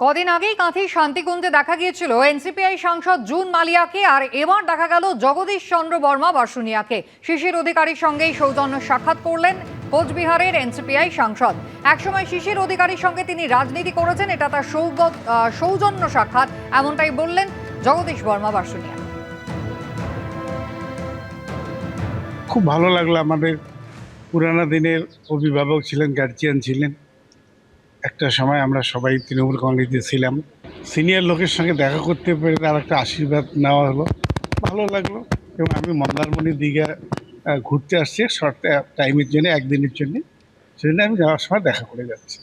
কদিন আগেই কাঁথি শান্তিকুঞ্জে দেখা গিয়েছিল এনসিপিআই সাংসদ জুন মালিয়াকে, আর এবার দেখা গেল জগদীশ চন্দ্র বর্মা বাসুনিয়াকে। শিশির অধিকারীর সঙ্গেই সৌজন্য সাক্ষাৎ করলেন কোচবিহারের এনসিপিআই সাংসদ। একসময় শিশির অধিকারীর সঙ্গে তিনি রাজনীতি করেছেন, এটা তার সৌজন্য সাক্ষাৎ, এমনটাই বললেন জগদীশ বর্মা বাসুনিয়া। খুব ভালো লাগলো। আমাদের পুরানো দিনের অভিভাবক ছিলেন, গার্জিয়ান ছিলেন। একটা সময় আমরা সবাই তৃণমূল কংগ্রেসে ছিলাম। সিনিয়র লোকের সঙ্গে দেখা করতে পেরে তার একটা আশীর্বাদ নেওয়া হলো, ভালো লাগলো। এবং আমি মন্দারমণির দীঘা ঘুরতে আসছি শর্ট টাইমের জন্য, একদিনের জন্য, সেজন্য আমি যাওয়ার সময় দেখা করে যাচ্ছি।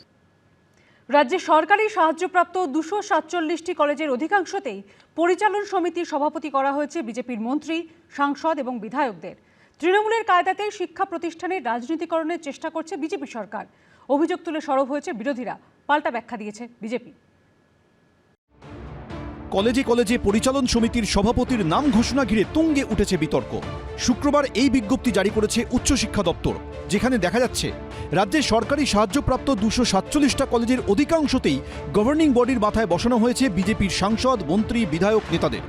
রাজ্যে সরকারি সাহায্যপ্রাপ্ত 247টি কলেজের অধিকাংশতেই পরিচালন সমিতির সভাপতি করা হয়েছে বিজেপির মন্ত্রী, সাংসদ এবং বিধায়কদের। তৃণমূলের কায়দাতে শিক্ষা প্রতিষ্ঠানের রাজনীতিকরণের চেষ্টা করছে বিজেপি সরকার। অভিযোগ তুলে সরব হয়েছে বিরোধীরা, পাল্টা ব্যাখ্যা দিয়েছে বিজেপি। কলেজে কলেজে পরিচালন সমিতির সভাপতির নাম ঘোষণা ঘিরে তুঙ্গে উঠেছে বিতর্ক। শুক্রবার এই বিজ্ঞপ্তি জারি করেছে উচ্চশিক্ষা দপ্তর, যেখানে দেখা যাচ্ছে রাজ্যের সরকারি সাহায্যপ্রাপ্ত 247টা কলেজের অধিকাংশতেই গভর্নিং বডির মাথায় বসানো হয়েছে বিজেপির সাংসদ, মন্ত্রী, বিধায়ক নেতাদের।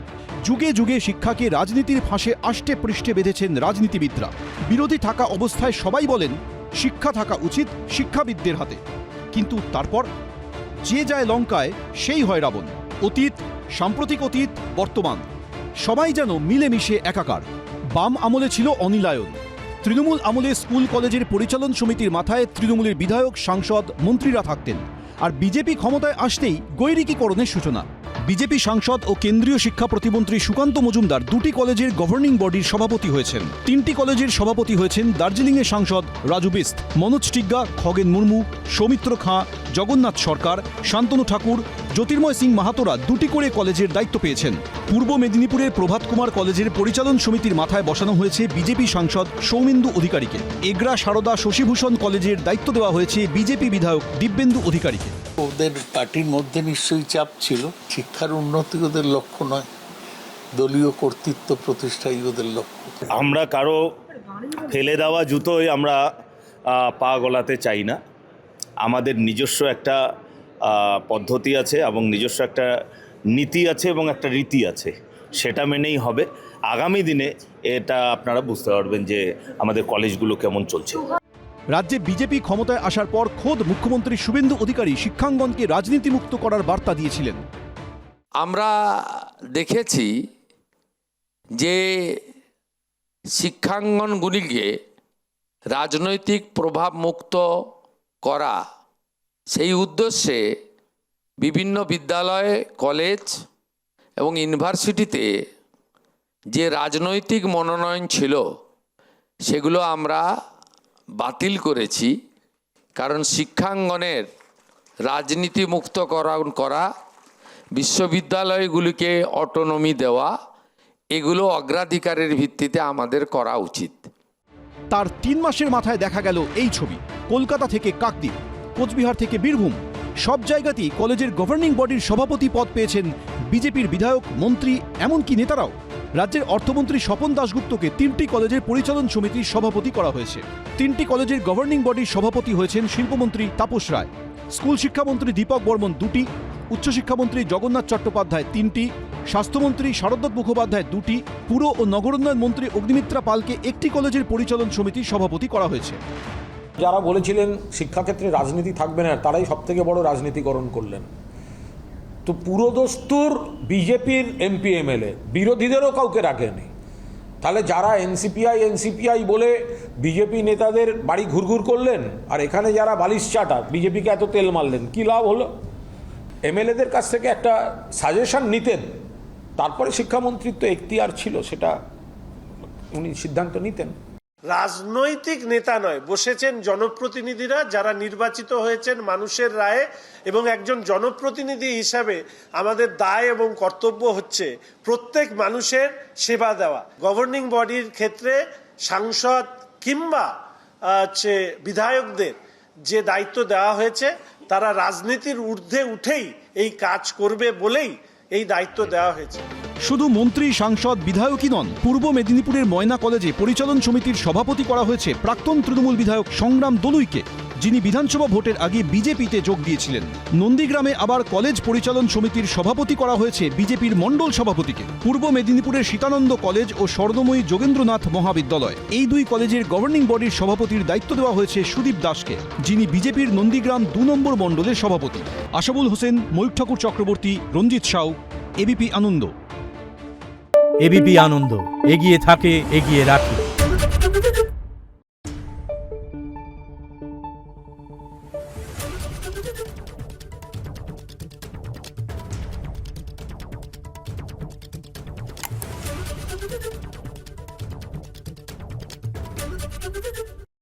যুগে যুগে শিক্ষাকে রাজনীতির ফাঁসে আষ্টে পৃষ্ঠে বেঁধেছেন রাজনীতিবিদরা। বিরোধী থাকা অবস্থায় সবাই বলেন শিক্ষা থাকা উচিত শিক্ষাবিদদের হাতে, কিন্তু তারপর যে যায় লঙ্কায় সেই হয় রাবণ। অতীত, সাম্প্রতিক অতীত, বর্তমান সবাই যেন মিলেমিশে একাকার। বাম আমলে ছিল অনিলায়ন, তৃণমূল আমলে স্কুল কলেজের পরিচালন সমিতির মাথায় তৃণমূলের বিধায়ক, সাংসদ, মন্ত্রীরা থাকতেন। আর বিজেপি ক্ষমতায় আসতেই গৈরিকীকরণের সূচনা। বিজেপি সাংসদ ও কেন্দ্রীয় শিক্ষা প্রতিমন্ত্রী সুকান্ত মজুমদার 2টি কলেজের গভর্নিং বডির সভাপতি হয়েছেন। 3টি কলেজের সভাপতি হয়েছেন দার্জিলিংয়ের সাংসদ রাজু বিস্ত, মনোজ টিগ্গা, খগেন মুর্মু, সৌমিত্র খাঁ, জগন্নাথ সরকার, শান্তনু ঠাকুর, জ্যোতির্ময় সিং মাহাতোরা 2টি করে কলেজের দায়িত্ব পেয়েছেন। পূর্ব মেদিনীপুরের প্রভাত কুমার কলেজের পরিচালন সমিতির মাথায় বসানো হয়েছে বিজেপি সাংসদ সৌমেন্দু অধিকারীকে। এগরা সারদা শশীভূষণ কলেজের দায়িত্ব দেওয়া হয়েছে বিজেপি বিধায়ক দিব্যেন্দু অধিকারীকে। ওদের পার্টির মধ্যে নিশ্চয়ই চাপ ছিল। শিক্ষার উন্নতি ওদের লক্ষ্য নয়, দলীয় কর্তৃত্ব প্রতিষ্ঠাই ওদের লক্ষ্য। আমরা কারো ফেলে দেওয়া জুতোয় আমরা পা গলাতে চাই না। আমাদের নিজস্ব একটা পদ্ধতি আছে এবং নিজস্ব একটা নীতি আছে এবং একটা রীতি আছে, সেটা মেনেই হবে। আগামী দিনে এটা আপনারা বুঝতে পারবেন যে আমাদের কলেজগুলো কেমন চলছে। রাজ্যে বিজেপি ক্ষমতায় আসার পর খোদ মুখ্যমন্ত্রী শুভেন্দু অধিকারী শিক্ষাঙ্গনকে রাজনীতিমুক্ত করার বার্তা দিয়েছিলেন। আমরা দেখেছি যে শিক্ষাঙ্গনগুলিকে রাজনৈতিক প্রভাব মুক্ত করা, সেই উদ্দেশ্যে বিভিন্ন বিদ্যালয়, কলেজ এবং ইউনিভার্সিটিতে যে রাজনৈতিক মনোনয়ন ছিল সেগুলো আমরা বাতিল করেছি। কারণ শিক্ষাঙ্গনের রাজনীতি মুক্ত করা, বিশ্ববিদ্যালয়গুলিকে অটোনমি দেওয়া, এগুলো অগ্রাধিকারের ভিত্তিতে আমাদের করা উচিত। তার 3 মাসের মাথায় দেখা গেল এই ছবি। কলকাতা থেকে কাকদ্বীপ, কোচবিহার থেকে বীরভূম, সব জায়গাতেই কলেজের গভর্নিং বডির সভাপতি পদ পেয়েছেন বিজেপির বিধায়ক, মন্ত্রী, এমনকি নেতারাও। রাজ্যের অর্থমন্ত্রী স্বপন দাশগুপ্তকে 3টি কলেজের পরিচালন সমিতির সভাপতি করা হয়েছে। 3টি কলেজের গভর্নিং বডির সভাপতি হয়েছেন শিল্পমন্ত্রী তাপস রায়, স্কুল শিক্ষামন্ত্রী দীপক বর্মন 2টি, উচ্চশিক্ষামন্ত্রী জগন্নাথ চট্টোপাধ্যায় 3টি, স্বাস্থ্যমন্ত্রী শারদত্ত মুখোপাধ্যায় 2টি, পুর ও নগরোন্নয়ন মন্ত্রী অগ্নিমিত্রা পালকে 1টি কলেজের পরিচালন সমিতির সভাপতি করা হয়েছে। যারা বলেছিলেন শিক্ষাক্ষেত্রে রাজনীতি থাকবে না, তারাই সবথেকে বড় রাজনীতিকরণ করলেন। তো পুরোদস্তুর বিজেপির এমপি এমএলএ, বিরোধীদেরও কাউকে রাখেনি। তাহলে যারা এনসিপিআই বলে বিজেপি নেতাদের বাড়ি ঘুরঘুর করলেন, আর এখানে যারা বালিশ চাটা বিজেপিকে এত তেল মারলেন, কি লাভ হলো? এমএলএদের কাছ থেকে একটা সাজেশন নিতেন, তারপরে শিক্ষামন্ত্রীর তো এখতিয়ার ছিল, সেটা উনি সিদ্ধান্ত নিতেন। রাজনৈতিক নেতা নয়, বসেছেন জনপ্রতিনিধিরা, যারা নির্বাচিত হয়েছেন মানুষের রায়ে। এবং একজন জনপ্রতিনিধি হিসাবে আমাদের দায় এবং কর্তব্য হচ্ছে প্রত্যেক মানুষের সেবা দেওয়া। গভর্নিং বডির ক্ষেত্রে সাংসদ কিংবা বিধায়কদের যে দায়িত্ব দেওয়া হয়েছে, তারা রাজনীতির ঊর্ধ্বে উঠেই এই কাজ করবে বলেই এই দায়িত্ব দেওয়া হয়েছে। শুধু মন্ত্রী, সাংসদ, বিধায়কই নন, পূর্ব মেদিনীপুরের ময়না কলেজে পরিচালন সমিতির সভাপতি করা হয়েছে প্রাক্তন তৃণমূল বিধায়ক সংগ্রাম দলুইকে। যিনি বিধানসভা ভোটের আগে বিজেপিতে যোগ দিয়েছিলেন। নন্দীগ্রামে আবার কলেজ পরিচালন সমিতির সভাপতি করা হয়েছে বিজেপির মণ্ডল সভাপতিকে। পূর্ব মেদিনীপুরের সীতানন্দ কলেজ ও স্বর্ণময়ী যোগেন্দ্রনাথ মহাবিদ্যালয়, এই দুই কলেজের গভর্নিং বডির সভাপতির দায়িত্ব দেওয়া হয়েছে সুদীপ দাসকে, যিনি বিজেপির নন্দীগ্রাম 2 নম্বর মণ্ডলের সভাপতি। আশাবুল হোসেন, ময়ূর ঠাকুর চক্রবর্তী, রঞ্জিত সাউ, এবিপি আনন্দ। এবিপি আনন্দ, এগিয়ে থাকে, এগিয়ে রাখে।